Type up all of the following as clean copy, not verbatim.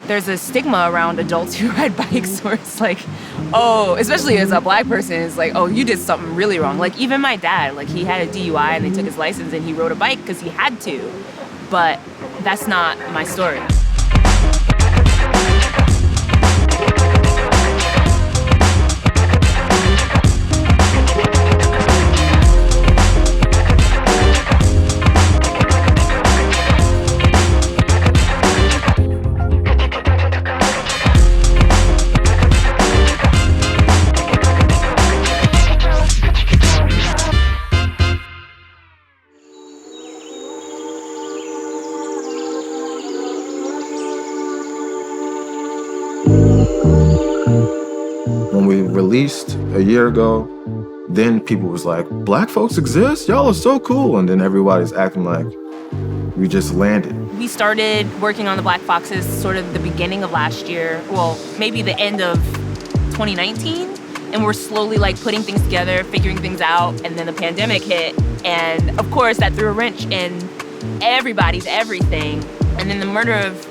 There's a stigma around adults who ride bikes where it's like, oh, especially as a Black person, it's like, oh, you did something really wrong. Like, even my dad, like, he had a DUI and they took his license and he rode a bike because he had to. But that's not my story. When we released a year ago, then people was like, Black folks exist? Y'all are so cool. And then everybody's acting like we just landed. We started working on the Black Foxes sort of the beginning of last year, well, maybe the end of 2019. And we're slowly like putting things together, figuring things out. And then the pandemic hit. And of course that threw a wrench in everybody's everything. And then the murder of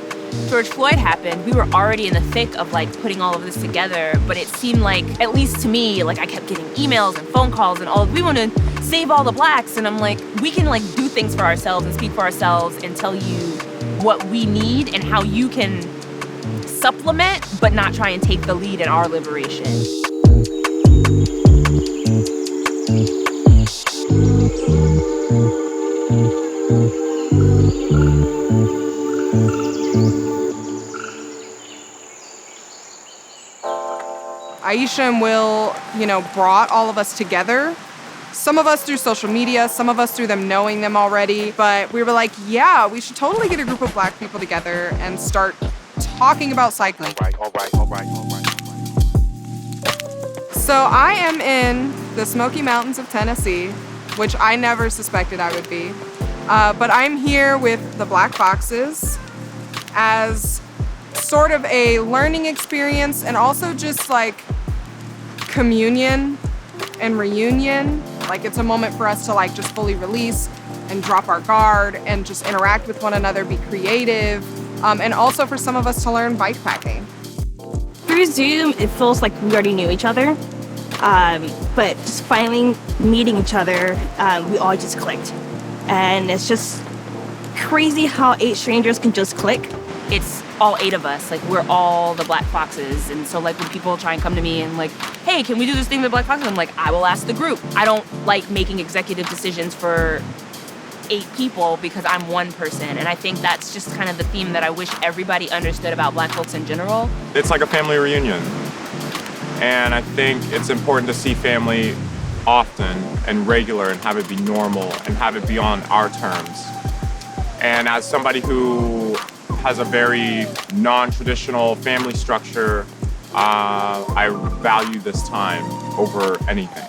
George Floyd happened. We were already in the thick of like putting all of this together, but it seemed like, at least to me, like I kept getting emails and phone calls and all, we want to save all the Blacks. And I'm like, we can like do things for ourselves and speak for ourselves and tell you what we need and how you can supplement, but not try and take the lead in our liberation. Ayesha and Will, brought all of us together. Some of us through social media, some of us through them knowing them already. But we were like, yeah, we should totally get a group of Black people together and start talking about cycling. All right. So I am in the Smoky Mountains of Tennessee, which I never suspected I would be. But I'm here with the Black Foxes as sort of a learning experience and also just like communion and reunion. Like it's a moment for us to like just fully release and drop our guard and just interact with one another, be creative, and also for some of us to learn bike packing. Through Zoom, it feels like we already knew each other, but just finally meeting each other, we all just clicked. And it's just crazy how 8 strangers can just click. It's all 8 of us, like we're all the Black Foxes. And so like when people try and come to me and like, hey, can we do this thing with the Black Foxes? I'm like, I will ask the group. I don't like making executive decisions for 8 people because I'm one person. And I think that's just kind of the theme that I wish everybody understood about Black folks in general. It's like a family reunion. And I think it's important to see family often and regular and have it be normal and have it be on our terms. And as somebody who has a very non-traditional family structure, I value this time over anything.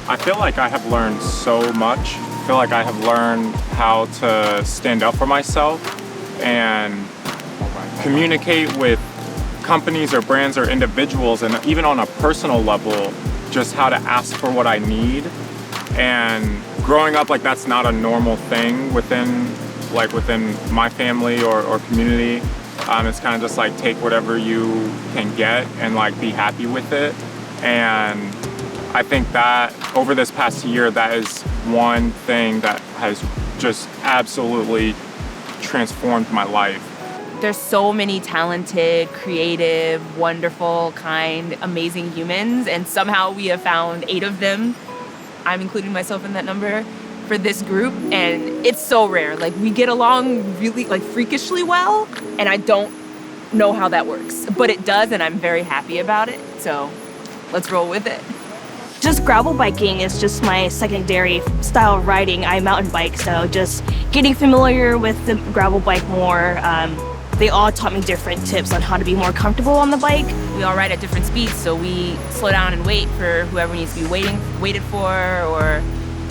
I feel like I have learned so much. I feel like I have learned how to stand up for myself and communicate with companies or brands or individuals, and even on a personal level, just how to ask for what I need. And growing up, like that's not a normal thing within my family or community. It's kind of just like take whatever you can get and like be happy with it. And I think that over this past year, that is one thing that has just absolutely transformed my life. There's so many talented, creative, wonderful, kind, amazing humans, and somehow we have found 8 of them. I'm including myself in that number for this group, and it's so rare. Like we get along really like freakishly well, and I don't know how that works, but it does, and I'm very happy about it. So let's roll with it. Just gravel biking is just my secondary style of riding. I mountain bike, so just getting familiar with the gravel bike more. They all taught me different tips on how to be more comfortable on the bike. We all ride at different speeds, so we slow down and wait for whoever needs to be waited for, or,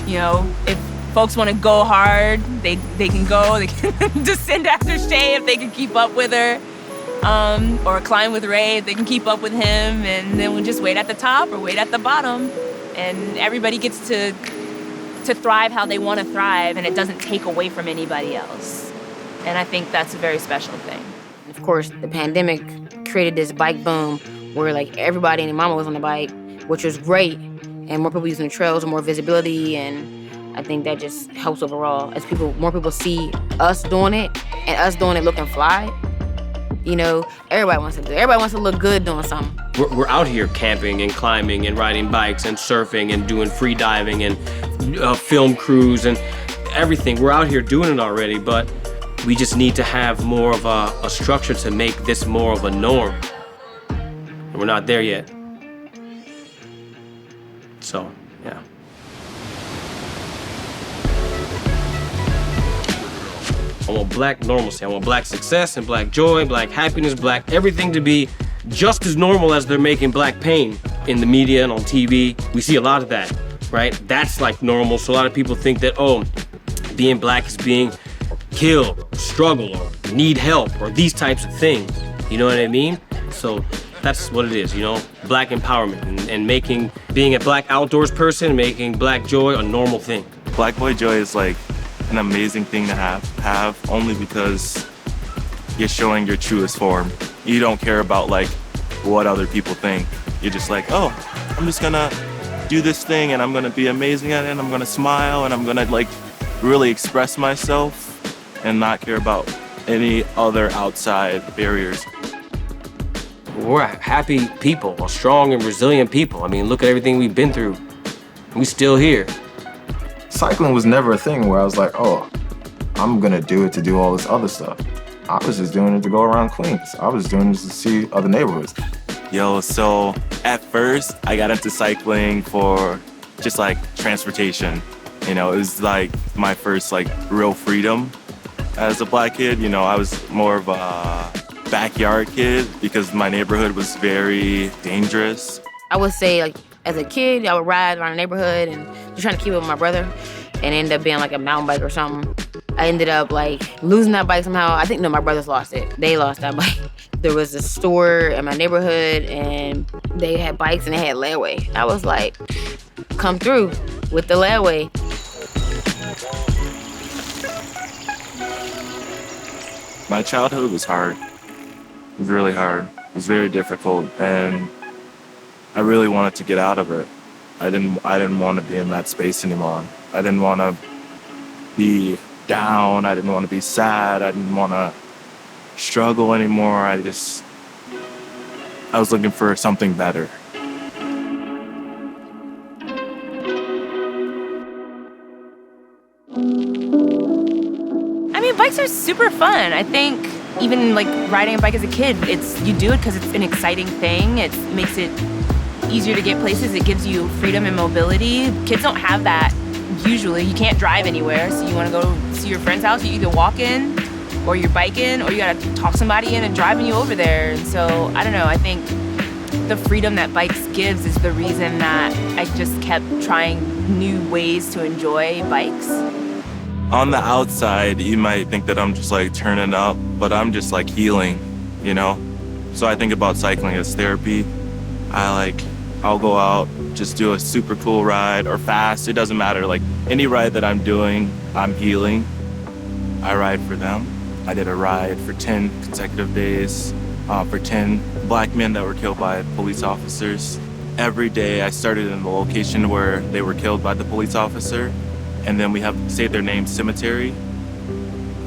if folks want to go hard, they can go. They can descend after Shay if they can keep up with her, or climb with Ray if they can keep up with him, and then we'll just wait at the top or wait at the bottom, and everybody gets to thrive how they want to thrive, and it doesn't take away from anybody else. And I think that's a very special thing. Of course, the pandemic created this bike boom where like everybody and their mama was on the bike, which was great. And more people using the trails, more visibility, and I think that just helps overall as more people see us doing it and us doing it looking fly. You know, everybody wants to look good doing something. We're out here camping and climbing and riding bikes and surfing and doing free diving and film crews and everything. We're out here doing it already, but we just need to have more of a structure to make this more of a norm. And we're not there yet. So, yeah. I want black normalcy. I want black success and black joy, black happiness, black everything to be just as normal as they're making black pain in the media and on TV. We see a lot of that, right? That's like normal. So a lot of people think that, oh, being black is being killed, or struggle, or need help, or these types of things. You know what I mean? So that's what it is, you know? Black empowerment and making being a black outdoors person, making black joy a normal thing. Black boy joy is like an amazing thing to have only because you're showing your truest form. You don't care about like what other people think. You're just like, oh, I'm just gonna do this thing and I'm gonna be amazing at it and I'm gonna smile and I'm gonna like really express myself and not care about any other outside barriers. We're happy people, we're strong and resilient people. I mean, look at everything we've been through. We're still here. Cycling was never a thing where I was like, oh, I'm gonna do it to do all this other stuff. I was just doing it to go around Queens. I was doing it to see other neighborhoods. Yo, so at first I got into cycling for just like transportation. You know, it was like my first like real freedom as a black kid. You know, I was more of a backyard kid because my neighborhood was very dangerous. I would say like as a kid, I would ride around the neighborhood and just trying to keep up with my brother and end up being like a mountain bike or something. I ended up like losing that bike somehow. I think, no, my brothers lost it. They lost that bike. There was a store in my neighborhood and they had bikes and they had layaway. I was like, come through with the layaway. My childhood was hard. It was really hard. It was very difficult and I really wanted to get out of it. I didn't want to be in that space anymore. I didn't want to be down. I didn't want to be sad. I didn't want to struggle anymore. I was looking for something better. I mean, bikes are super fun. I think even like riding a bike as a kid, you do it because it's an exciting thing. It makes it easier to get places. It gives you freedom and mobility. Kids don't have that usually. You can't drive anywhere, so you want to go see your friend's house. You either walk in or you're biking or you got to talk somebody in and driving you over there. And so, I don't know, I think the freedom that bikes gives is the reason that I just kept trying new ways to enjoy bikes. On the outside, you might think that I'm just like turning up, but I'm just like healing, you know? So I think about cycling as therapy. I'll go out, just do a super cool ride or fast, it doesn't matter. Like any ride that I'm doing, I'm healing. I ride for them. I did a ride for 10 consecutive days for 10 black men that were killed by police officers. Every day I started in the location where they were killed by the police officer, and then we have Say Their Name Cemetery.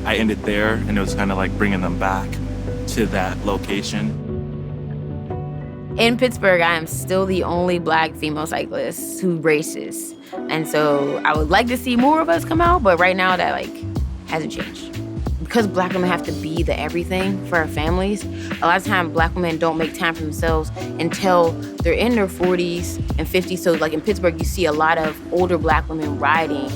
I ended there, and it was kind of like bringing them back to that location. In Pittsburgh, I am still the only black female cyclist who races. And so I would like to see more of us come out, but right now that like hasn't changed. Because black women have to be the everything for our families, a lot of times black women don't make time for themselves until they're in their 40s and 50s. So like in Pittsburgh, you see a lot of older black women riding.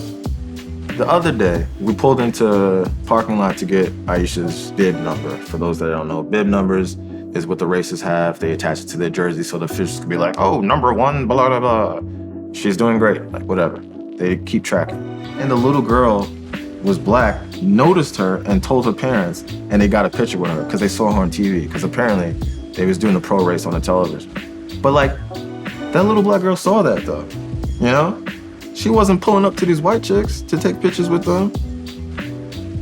The other day, we pulled into a parking lot to get Ayesha's bib number. For those that don't know, bib numbers is what the races have. They attach it to their jersey so the officials can be like, oh, number 1, blah, blah, blah. She's doing great, like whatever. They keep tracking. And the little girl was black, noticed her and told her parents, and they got a picture with her because they saw her on TV, because apparently they was doing a pro race on the television. But like, that little black girl saw that though, you know? She wasn't pulling up to these white chicks to take pictures with them.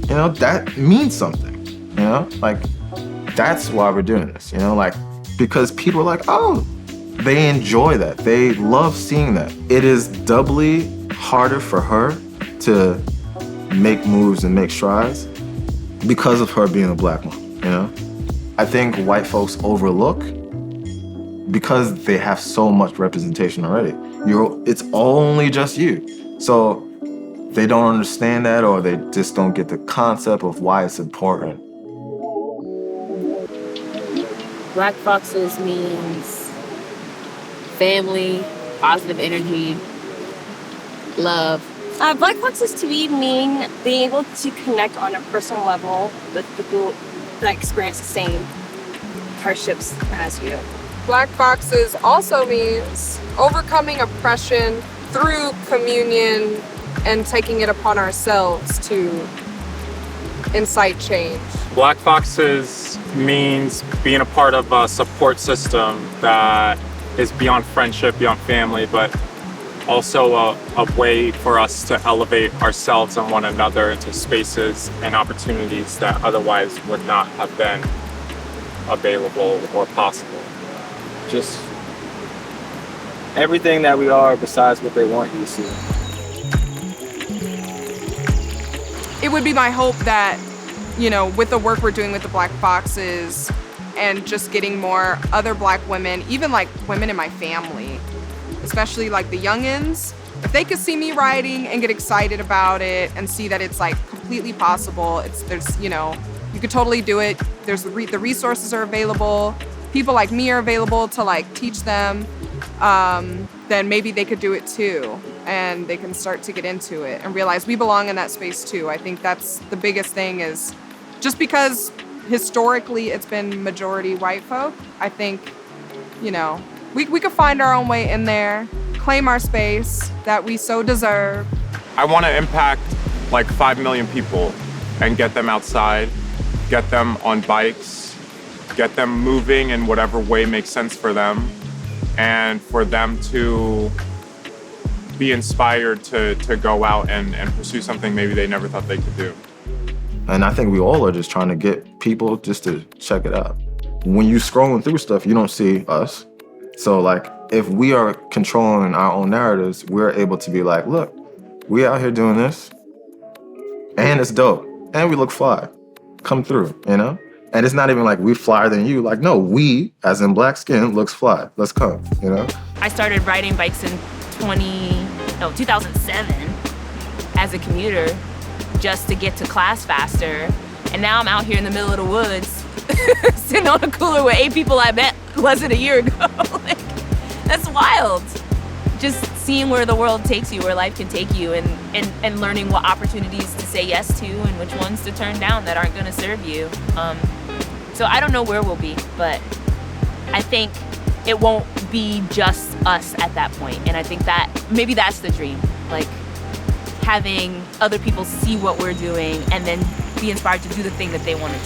you know, that means something, you know? Like, that's why we're doing this, you know? Like, because people are like, oh, they enjoy that. They love seeing that. It is doubly harder for her to make moves and make strides because of her being a black woman, you know? I think white folks overlook because they have so much representation already. It's only just you. So they don't understand that, or they just don't get the concept of why it's important. Black Foxes means family, positive energy, love. Black Foxes to me mean being able to connect on a personal level with people that experience the same hardships as you. Black Foxes also means overcoming oppression through communion and taking it upon ourselves to incite change. Black Foxes means being a part of a support system that is beyond friendship, beyond family, but also a way for us to elevate ourselves and one another into spaces and opportunities that otherwise would not have been available or possible. Just everything that we are besides what they want you to see. It would be my hope that, you know, with the work we're doing with the Black Foxes and just getting more other black women, even like women in my family, especially like the youngins, if they could see me riding and get excited about it and see that it's like completely possible, there's, you know, you could totally do it. There's the resources are available. People like me are available to like teach them. Then maybe they could do it too. And they can start to get into it and realize we belong in that space too. I think that's the biggest thing, is just because historically it's been majority white folk, I think, you know, we could find our own way in there, claim our space that we so deserve. I want to impact like 5 million people and get them outside, get them on bikes, get them moving in whatever way makes sense for them, and for them to be inspired to go out and pursue something maybe they never thought they could do. And I think we all are just trying to get people just to check it out. When you scrolling through stuff, you don't see us. So like, if we are controlling our own narratives, we're able to be like, look, we out here doing this, and it's dope, and we look fly. Come through, you know? And it's not even like we flyer than you. Like, no, we, as in black skin, looks fly. Let's come, you know? I started riding bikes in 2007 as a commuter just to get to class faster. And now I'm out here in the middle of the woods sitting on a cooler with 8 people I met less than a year ago. Like, that's wild. Just seeing where the world takes you, where life can take you, and learning what opportunities to say yes to and which ones to turn down that aren't gonna serve you. So I don't know where we'll be, but I think it won't be just us at that point. And I think that maybe that's the dream, like having other people see what we're doing and then be inspired to do the thing that they want to do.